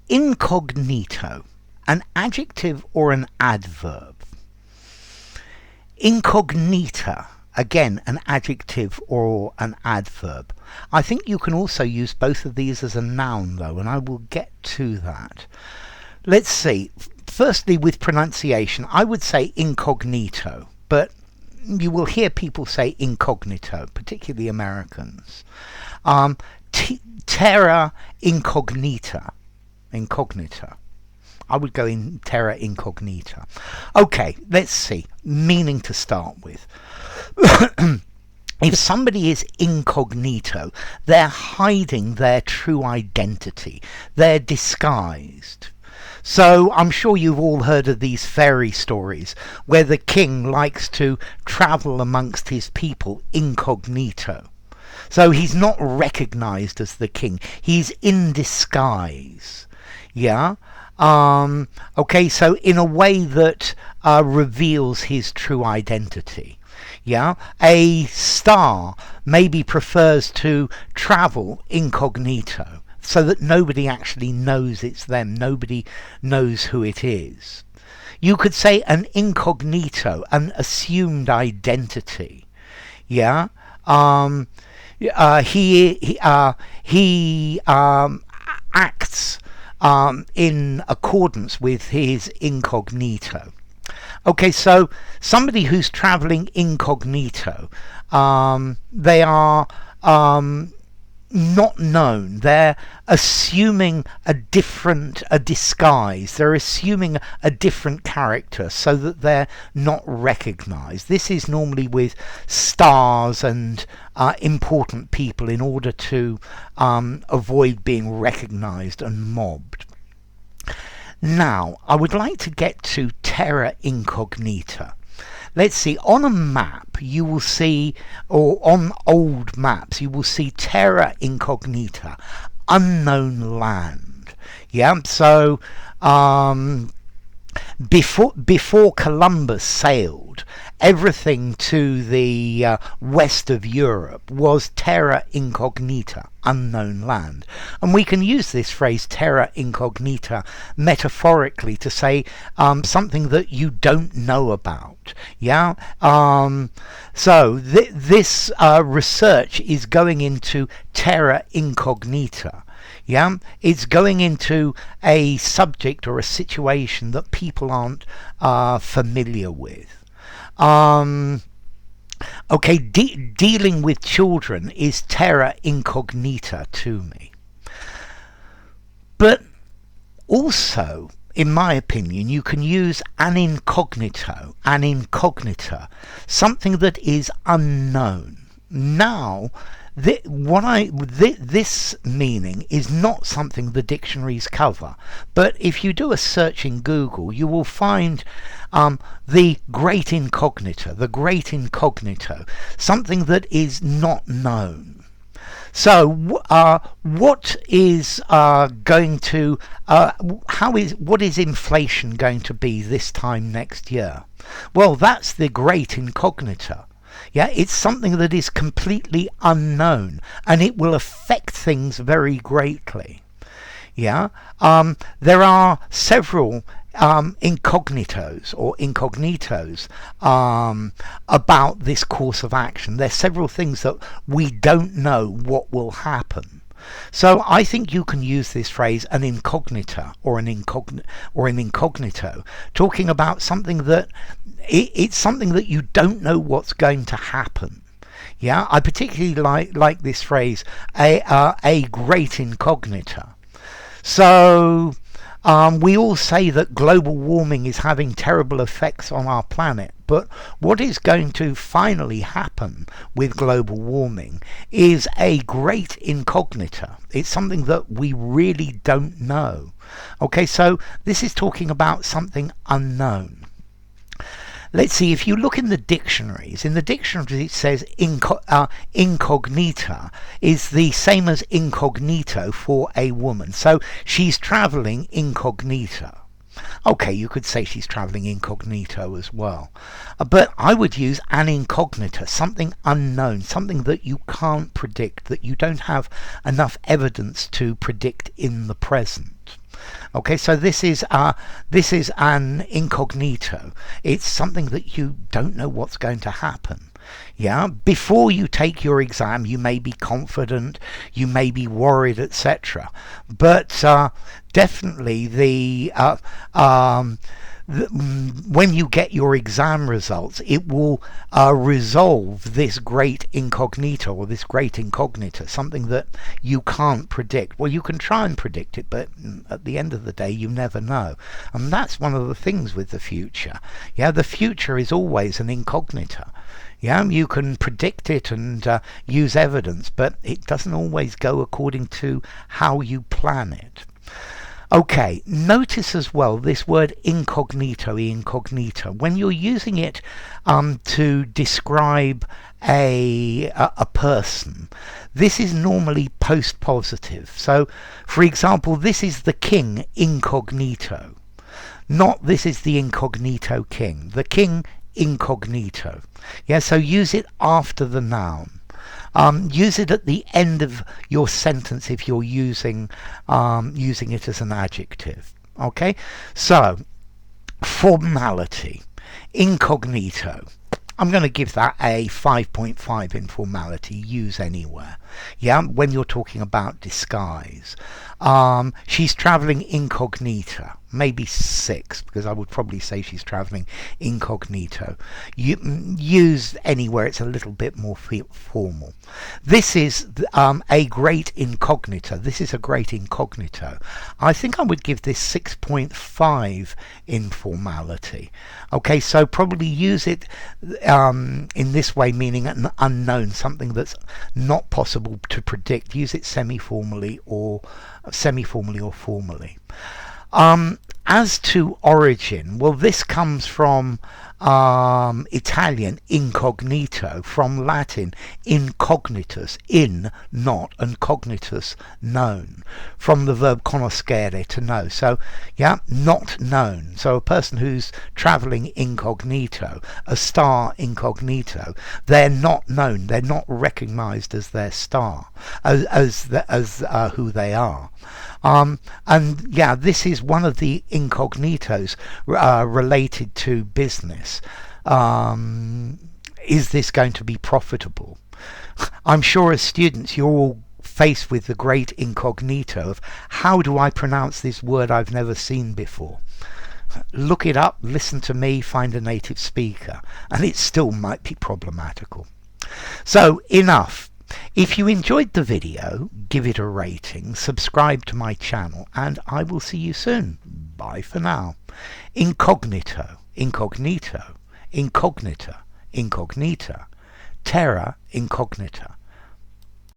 Incognito, an adjective or an adverb? Incognita, again, an adjective or an adverb. I think you can also use both of these as a noun, though, and I will get to that. Let's see. Firstly, with pronunciation, I would say incognito, but you will hear people say incognito, particularly Americans. Terra Incognita. Incognita. I would go in Terra Incognita. Okay, let's see. Meaning to start with. If somebody is incognito, they're hiding their true identity. They're disguised. So I'm sure you've all heard of these fairy stories where the king likes to travel amongst his people incognito. So he's not recognized as the king. He's in disguise. Yeah? Okay, so in a way that reveals his true identity. Yeah, a star maybe prefers to travel incognito so that nobody actually knows it's them. Nobody knows who it is. You could say an incognito, an assumed identity. Yeah, he acts in accordance with his incognito. Okay, so somebody who's traveling incognito, they are not known. They're assuming a disguise. They're assuming a different character so that they're not recognized. This is normally with stars and important people in order to avoid being recognized and mobbed. Now, I would like to get to Terra Incognita. Let's see, on a map you will see, or on old maps, you will see Terra Incognita, unknown land. Yeah, so before Columbus sailed, everything to the west of Europe was Terra Incognita, unknown land. And we can use this phrase Terra Incognita metaphorically to say something that you don't know about. Yeah. So this research is going into Terra Incognita. Yeah, it's going into a subject or a situation that people aren't familiar with. Okay, dealing with children is Terra Incognita to me. But also, in my opinion, you can use an incognito, an incognita, something that is unknown. Now, this meaning is not something the dictionaries cover, but if you do a search in Google, you will find the great incognita, something that is not known. So, what is what is inflation going to be this time next year? Well, that's the great incognita. Yeah, it's something that is completely unknown, and it will affect things very greatly. Yeah, there are several incognitos about this course of action. There's several things that we don't know what will happen. So I think you can use this phrase, an incognita or an incognito, talking about something that it's something that you don't know what's going to happen. Yeah, I particularly like this phrase, a great incognita. So we all say that global warming is having terrible effects on our planet, but what is going to finally happen with global warming is a great incognita. It's something that we really don't know. Okay, so this is talking about something unknown. Let's see, if you look in the dictionaries, it says incognita is the same as incognito for a woman. So she's travelling incognita. Okay, you could say she's travelling incognito as well. But I would use an incognita, something unknown, something that you can't predict, that you don't have enough evidence to predict in the present. Okay, so this is an incognito. It's something that you don't know what's going to happen. Yeah, before you take your exam, you may be confident, you may be worried, etc. But definitely when you get your exam results, it will resolve this great incognito, or this great incognita, something that you can't predict. Well, you can try and predict it, but at the end of the day, you never know. And that's one of the things with the future. Yeah, the future is always an incognita. Yeah, you can predict it and use evidence, but it doesn't always go according to how you plan it. Okay, notice as well this word incognito, incognito. When you're using it to describe a person, this is normally post-positive. So, for example, this is the king incognito. Not this is the incognito king. The king incognito. Yeah, so use it after the noun. Use it at the end of your sentence if you're using it as an adjective. Okay, so formality, incognito. I'm going to give that a 5.5 in formality. Use anywhere. Yeah, when you're talking about disguise. She's travelling incognita. Maybe 6, because I would probably say she's travelling incognito. Use anywhere it's a little bit more formal. This is a great incognito. This is a great incognito. I think I would give this 6.5 in formality. Okay, so probably use it in this way, meaning an unknown, something that's not possible to predict. Use it semi-formally or formally. As to origin, well, this comes from Italian incognito, from Latin incognitus, in, not, and cognitus, known, from the verb conoscere, to know. So, yeah, not known. So a person who's travelling incognito, a star incognito, they're not known, they're not recognised as their star, as who they are. And yeah, this is one of the incognitos related to business. Is this going to be profitable? I'm sure as students you're all faced with the great incognito of how do I pronounce this word I've never seen before? Look it up, listen to me, find a native speaker, and it still might be problematical. So enough. If you enjoyed the video, give it a rating, subscribe to my channel, and I will see you soon. Bye for now. Incognito, incognito, incognita, incognita, terra incognita.